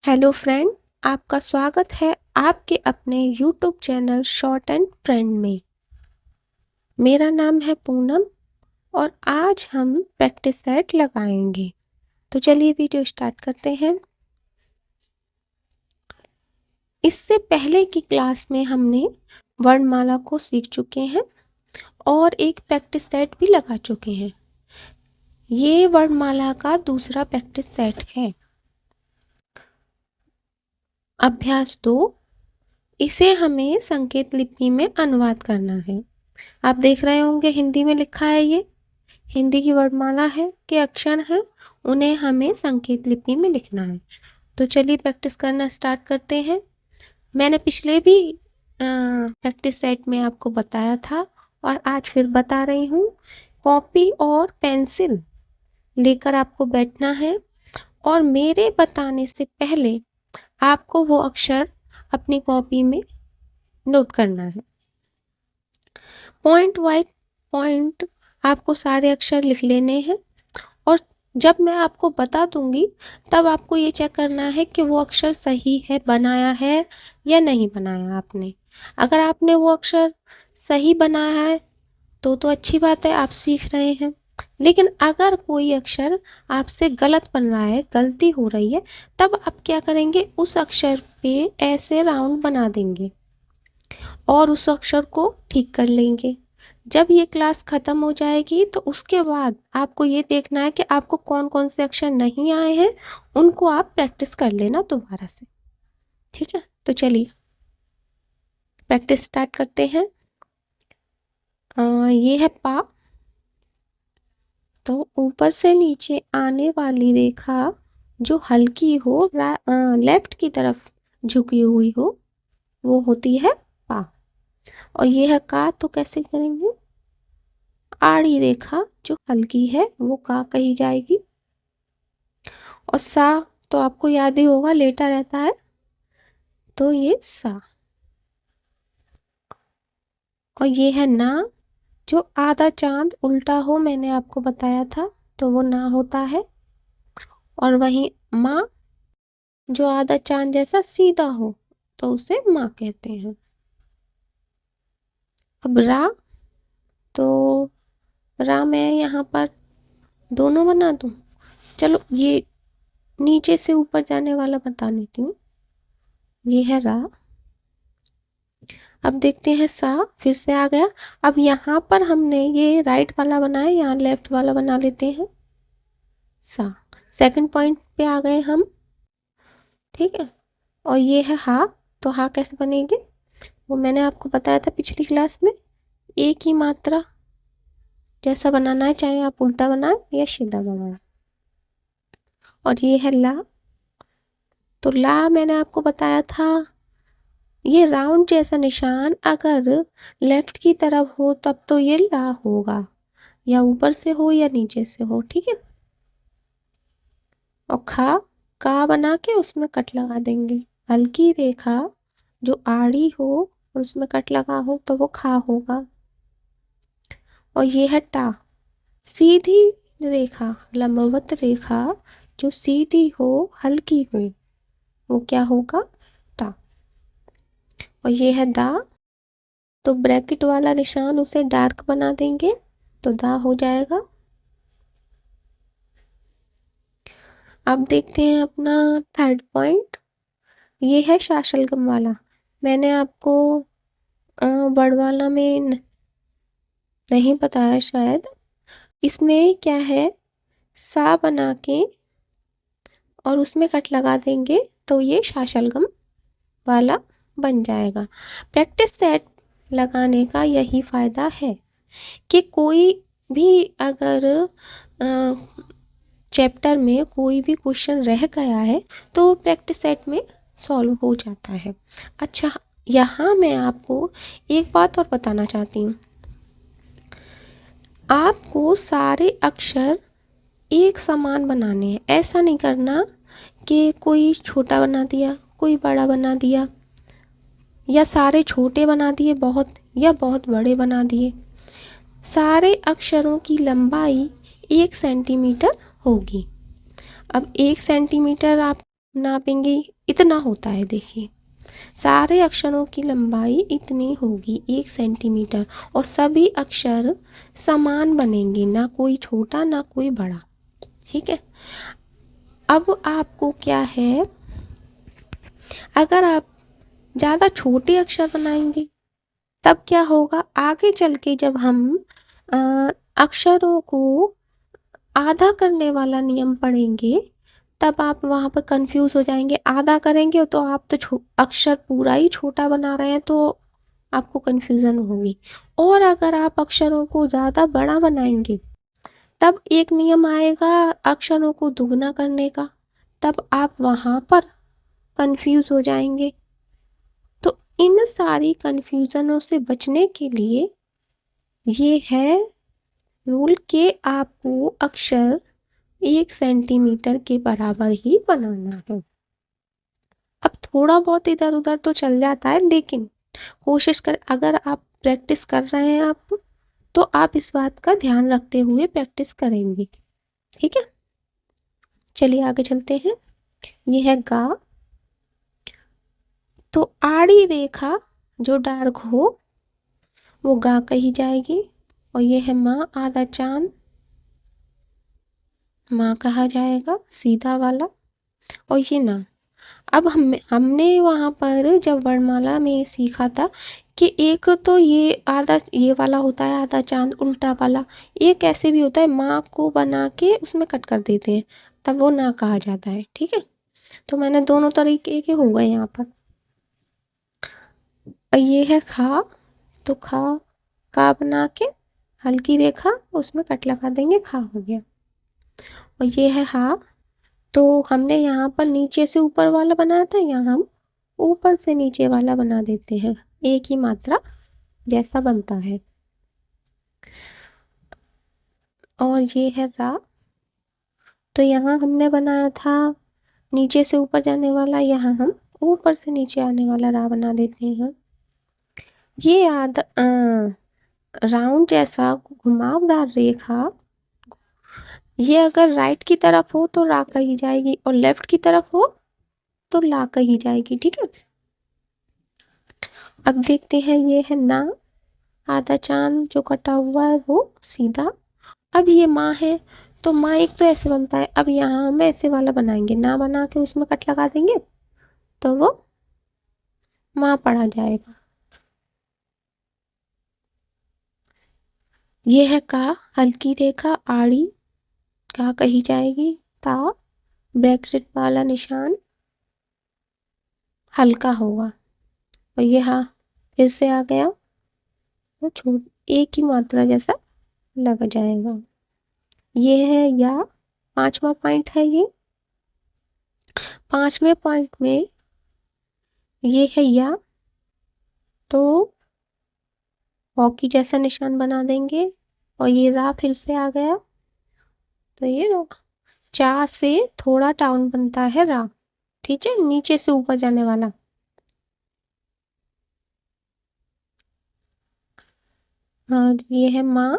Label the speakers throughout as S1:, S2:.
S1: Hello friend, आपका स्वागत है आपके अपने YouTube channel short and friend में। मेरा नाम है पूनम और आज हम प्रैक्टिस सेट लगाएंगे। तो चलिए वीडियो स्टार्ट करते हैं। इससे पहले की क्लास में हमने वर्णमाला को सीख चुके हैं और एक प्रैक्टिस सेट भी लगा चुके हैं। ये वर्णमाला का दूसरा प्रैक्टिस सेट है। अभ्यास 2, इसे हमें संकेत लिपि में अनुवाद करना है। आप देख रहे होंगे हिंदी में लिखा है, ये हिंदी की वर्णमाला है के अक्षर हैं, उन्हें हमें संकेत लिपि में लिखना है। तो चलिए प्रैक्टिस करना स्टार्ट करते हैं। मैंने पिछले भी प्रैक्टिस सेट में आपको बताया था और आज फिर बता रही हूँ। कॉपी और पेंसिल लेकर आपको बैठना है और मेरे बताने से पहले आपको वो अक्षर अपनी कॉपी में नोट करना है। पॉइंट वाइज पॉइंट आपको सारे अक्षर लिख लेने हैं और जब मैं आपको बता दूंगी तब आपको ये चेक करना है कि वो अक्षर सही है, बनाया है या नहीं बनाया आपने। अगर आपने वो अक्षर सही बनाया है तो अच्छी बात है, आप सीख रहे हैं। लेकिन अगर कोई अक्षर आपसे गलत बन रहा है, गलती हो रही है, तब आप क्या करेंगे, उस अक्षर पे ऐसे राउंड बना देंगे और उस अक्षर को ठीक कर लेंगे। जब ये क्लास ख़त्म हो जाएगी तो उसके बाद आपको ये देखना है कि आपको कौन कौन से अक्षर नहीं आए हैं, उनको आप प्रैक्टिस कर लेना दोबारा से। ठीक है, तो चलिए प्रैक्टिस स्टार्ट करते हैं। ये है पा, तो ऊपर से नीचे आने वाली रेखा जो हल्की हो, लेफ्ट की तरफ झुकी हुई हो, वो होती है पा। और ये है का, तो कैसे करेंगे, आड़ी रेखा जो हल्की है वो का कही जाएगी। और सा तो आपको याद ही होगा, लेटा रहता है, तो ये सा। और ये है ना, जो आधा चांद उल्टा हो, मैंने आपको बताया था, तो वो ना होता है। और वहीं माँ, जो आधा चांद जैसा सीधा हो, तो उसे माँ कहते हैं। अब रा, तो रा मैं यहाँ पर दोनों बना दूं। चलो ये नीचे से ऊपर जाने वाला बता देती हूँ। ये है रा। अब देखते हैं सा, फिर से आ गया। अब यहाँ पर हमने ये राइट वाला बनाया, यहाँ लेफ्ट वाला बना लेते हैं सा। सेकंड पॉइंट पे आ गए हम। ठीक है, और ये है हा, तो हा कैसे बनेगी, वो मैंने आपको बताया था पिछली क्लास में। एक ही मात्रा जैसा बनाना है, चाहे आप उल्टा बनाए या सीधा बनाए। और ये है ला, तो ला मैंने आपको बताया था, ये राउंड जैसा निशान अगर लेफ्ट की तरफ हो तब तो ये ला होगा, या ऊपर से हो या नीचे से हो। ठीक है, और खा, का बना के उसमें कट लगा देंगे। हल्की रेखा जो आड़ी हो और उसमें कट लगा हो तो वो खा होगा। और ये है टा, सीधी रेखा, लंबवत रेखा जो सीधी हो, हल्की हो, वो क्या होगा, टा। और ये है दा, तो ब्रैकेट वाला निशान उसे डार्क बना देंगे, तो दा हो जाएगा। अब देखते हैं अपना थर्ड पॉइंट। ये है शाशलगम वाला। मैंने आपको बड़वाला में नहीं बताया शायद। इसमें क्या है, सा बना के और उसमें कट लगा देंगे, तो ये शाशलगम वाला बन जाएगा। प्रैक्टिस सेट लगाने का यही फ़ायदा है कि कोई भी अगर चैप्टर में कोई भी क्वेश्चन रह गया है तो प्रैक्टिस सेट में सॉल्व हो जाता है। अच्छा, यहाँ मैं आपको एक बात और बताना चाहती हूँ। आपको सारे अक्षर एक समान बनाने हैं। ऐसा नहीं करना कि कोई छोटा बना दिया, कोई बड़ा बना दिया, या सारे छोटे बना दिए बहुत, या बहुत बड़े बना दिए। सारे अक्षरों की लंबाई 1 सेंटीमीटर होगी। अब 1 सेंटीमीटर आप नापेंगे, इतना होता है। देखिए, सारे अक्षरों की लंबाई इतनी होगी, 1 सेंटीमीटर, और सभी अक्षर समान बनेंगे, ना कोई छोटा ना कोई बड़ा। ठीक है। अब आपको क्या है, अगर आप ज़्यादा छोटे अक्षर बनाएंगे तब क्या होगा, आगे चल के जब हम अ, अक्षरों को आधा करने वाला नियम पढ़ेंगे, तब आप वहाँ पर कंफ्यूज हो जाएंगे। आधा करेंगे तो आप तो अक्षर पूरा ही छोटा बना रहे हैं, तो आपको कंफ्यूजन होगी। और अगर आप अक्षरों को ज़्यादा बड़ा बनाएंगे, तब एक नियम आएगा अक्षरों को दुगना करने का, तब आप वहाँ पर कंफ्यूज हो जाएंगे। तो इन सारी कंफ्यूजनों से बचने के लिए ये है रूल के आपको अक्षर 1 सेंटीमीटर के बराबर ही बनाना है। अब थोड़ा बहुत इधर उधर तो चल जाता है, लेकिन कोशिश कर, अगर आप प्रैक्टिस कर रहे हैं आप, तो आप इस बात का ध्यान रखते हुए प्रैक्टिस करेंगे। ठीक है, चलिए आगे चलते हैं। ये है गा, तो आड़ी रेखा जो डार्क हो वो गा कही जाएगी। और ये है माँ, आधा चांद, माँ कहा जाएगा सीधा वाला। और ये ना, अब हमने वहाँ पर जब वर्णमाला में सीखा था कि एक तो ये आधा ये वाला होता है, आधा चांद उल्टा वाला, एक ऐसे भी होता है, माँ को बना के उसमें कट कर देते हैं, तब वो ना कहा जाता है। ठीक है, तो मैंने दोनों तरीके के हो गए यहाँ पर। और ये है खा, तो खा का बना के हल्की रेखा उसमें कट लगा देंगे, खा हो गया। और ये है हा, तो हमने यहाँ पर नीचे से ऊपर वाला बनाया था, यहाँ हम ऊपर से नीचे वाला बना देते हैं, एक ही मात्रा जैसा बनता है। और ये है रा, तो यहाँ हमने बनाया था नीचे से ऊपर जाने वाला, यहाँ हम ऊपर से नीचे आने वाला रा बना देते हैं। ये राउंड जैसा घुमावदार रेखा, ये अगर राइट की तरफ हो तो रा कही जाएगी, और लेफ्ट की तरफ हो तो ला कही जाएगी। ठीक है, अब देखते हैं। ये है ना, आधा चांद जो कटा हुआ है वो सीधा। अब ये माँ है, तो माँ एक तो ऐसे बनता है, अब यहाँ हम ऐसे वाला बनाएंगे, ना बना के उसमें कट लगा देंगे, तो वो माँ पढ़ा जाएगा। ये है का, हल्की रेखा आड़ी का कही जाएगी। ता, ब्रैकेट वाला निशान हल्का होगा। और ये हाँ फिर से आ गया, वो छोट एक ही मात्रा जैसा लग जाएगा। ये है या, पांचवा पॉइंट है ये। पांचवें पॉइंट में ये है या, तो हॉकी जैसा निशान बना देंगे। और ये रा फिर से आ गया, तो ये चा से थोड़ा टाउन बनता है रा। ठीक है, नीचे से ऊपर जाने वाला। और ये है माँ,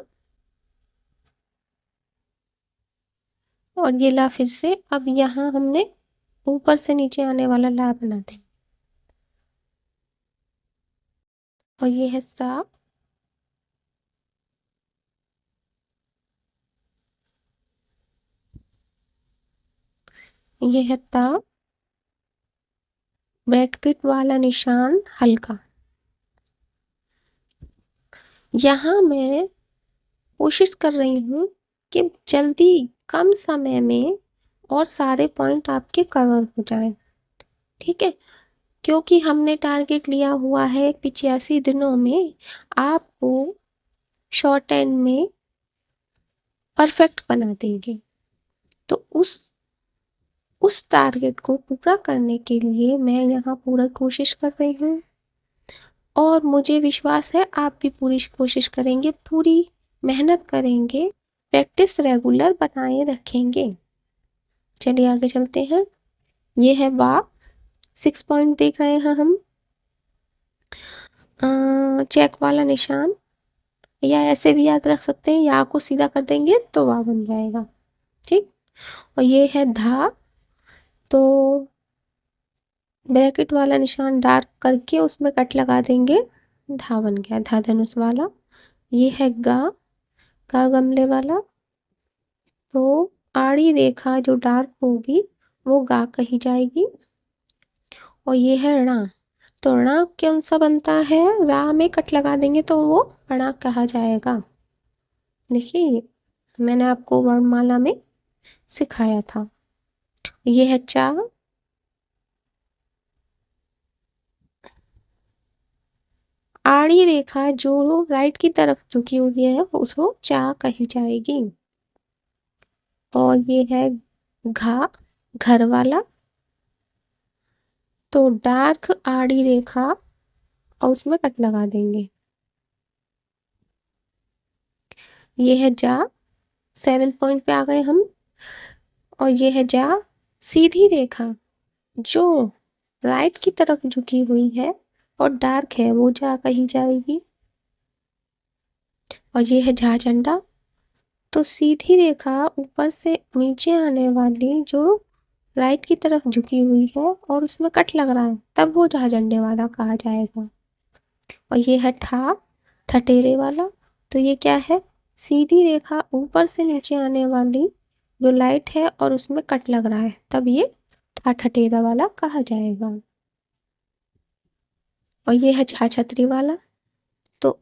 S1: और ये ला फिर से। अब यहाँ हमने ऊपर से नीचे आने वाला ला बना दें। और ये है सा, ये है ता, ब्रैकेट वाला निशान हल्का। यहाँ मैं कोशिश कर रही हूँ कि जल्दी कम समय में और सारे पॉइंट आपके कवर हो जाएं। ठीक है, क्योंकि हमने टारगेट लिया हुआ है 85 दिनों में आपको शॉर्ट एंड में परफेक्ट बना देंगे। तो उस टारगेट को पूरा करने के लिए मैं यहाँ पूरा कोशिश कर रही हूँ, और मुझे विश्वास है आप भी पूरी कोशिश करेंगे, पूरी मेहनत करेंगे, प्रैक्टिस रेगुलर बनाए रखेंगे। चलिए आगे चलते हैं। ये है बा, 6 पॉइंट देख रहे हैं हम, चेक वाला निशान, या ऐसे भी याद रख सकते हैं, या को सीधा कर देंगे तो वाह बन जाएगा। ठीक, और ये है धा, तो ब्रैकेट वाला निशान डार्क करके उसमें कट लगा देंगे, धा बन गया, धा धनुष वाला। ये है गा गमले वाला। तो आड़ी रेखा जो डार्क होगी वो गा कही जाएगी। और ये है णा, तो णा कौन सा बनता है, रा में कट लगा देंगे तो वो णा कहा जाएगा। देखिए मैंने आपको वर्णमाला में सिखाया था। ये है चा, आड़ी रेखा जो राइट की तरफ झुकी हुई है उसको चा कही जाएगी। और ये है घा, घर वाला। तो डार्क आड़ी रेखा और उसमें कट लगा देंगे। ये है जा, 7 पॉइंट पे आ गए हम। और ये है जा, सीधी रेखा जो राइट की तरफ झुकी हुई है और डार्क है वो जा कही जाएगी। और ये है झा झंडा, तो सीधी रेखा ऊपर से नीचे आने वाली जो राइट की तरफ झुकी हुई है और उसमें कट लग रहा है तब वो झा झंडे वाला कहा जाएगा। और ये है ठा, ठठेरे वाला। तो ये क्या है, सीधी रेखा ऊपर से नीचे आने वाली जो लाइट है और उसमें कट लग रहा है तब ये ठा ठठेरा वाला कहा जाएगा। और ये है छा छतरी वाला। तो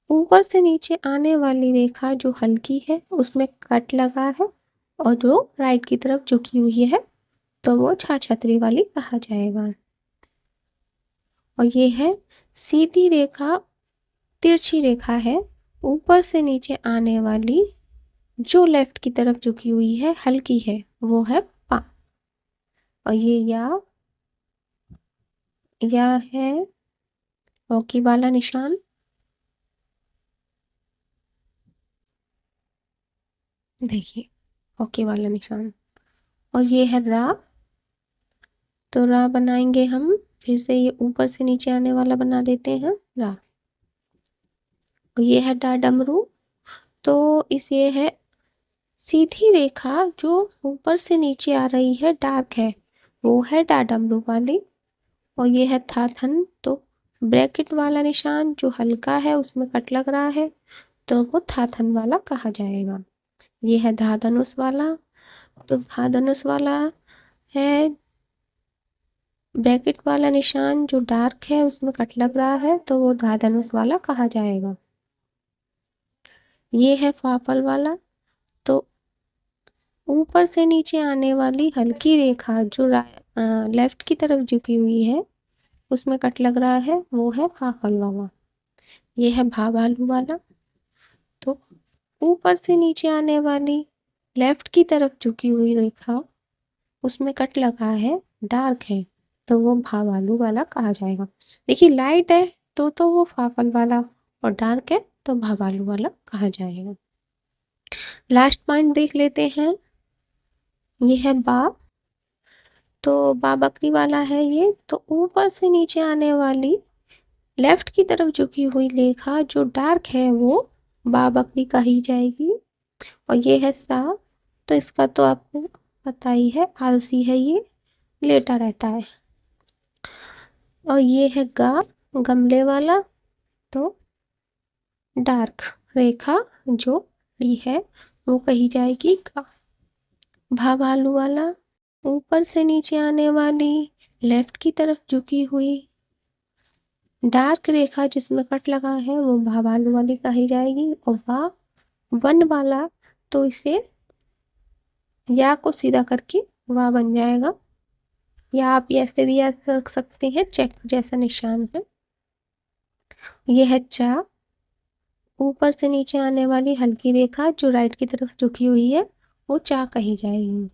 S1: ऊपर से नीचे आने वाली रेखा जो हल्की है उसमें कट लगा है और जो राइट की तरफ झुकी हुई है तो वो छा छतरी वाली कहा जाएगा। और ये है सीधी रेखा, तिरछी रेखा है ऊपर से नीचे आने वाली जो लेफ्ट की तरफ झुकी हुई है हल्की है वो है पा। और ये या है हॉकी वाला निशान। देखिए हॉकी वाला निशान। और ये है रा, तो रा बनाएंगे हम फिर से, ये ऊपर से नीचे आने वाला बना देते हैं रा। और ये है डा डमरू, तो इस ये है सीधी रेखा जो ऊपर से नीचे आ रही है डार्क है वो है डा डमरू वाली। और ये है था थन, तो ब्रैकेट वाला निशान जो हल्का है उसमें कट लग रहा है तो वो था थन वाला कहा जाएगा। ये है धा धनुष वाला, तो धा धनुष वाला है ब्रैकेट वाला निशान जो डार्क है उसमें कट लग रहा है तो वो धा धनुष वाला कहा जाएगा। ये है फाफल वाला, तो ऊपर से नीचे आने वाली हल्की रेखा जो लेफ्ट की तरफ झुकी हुई है उसमें कट लग रहा है वो है फाफल वाला। ये है भा भालू वाला, तो ऊपर से नीचे आने वाली लेफ्ट की तरफ झुकी हुई रेखा उसमें कट लगा है डार्क है तो वो भा भालू वाला कहा जाएगा। देखिए लाइट है तो वो फाफल वाला और डार्क है तो भा भालू वाला कहा जाएगा। लास्ट पॉइंट देख लेते हैं। ये है बा, तो बा बकरी वाला है ये, तो ऊपर से नीचे आने वाली लेफ्ट की तरफ झुकी हुई रेखा जो डार्क है वो बा बकरी कही जाएगी। और ये है सा, तो इसका तो आपको पता ही है, आलसी है ये, लेटा रहता है। और ये है गा, गमले वाला, तो डार्क रेखा जो बड़ी है वो कही जाएगी गा। भा भालू वाला, ऊपर से नीचे आने वाली लेफ्ट की तरफ झुकी हुई डार्क रेखा जिसमें कट लगा है वो भा भालू वाली कही जाएगी। और भा वन वाला, तो इसे या को सीधा करके वाह बन जाएगा, या आप ऐसे भी याद रख सकते हैं चेक जैसा निशान है। ये है चा, ऊपर से नीचे आने वाली हल्की रेखा जो राइट की तरफ झुकी हुई है वो चा कही जाएगी।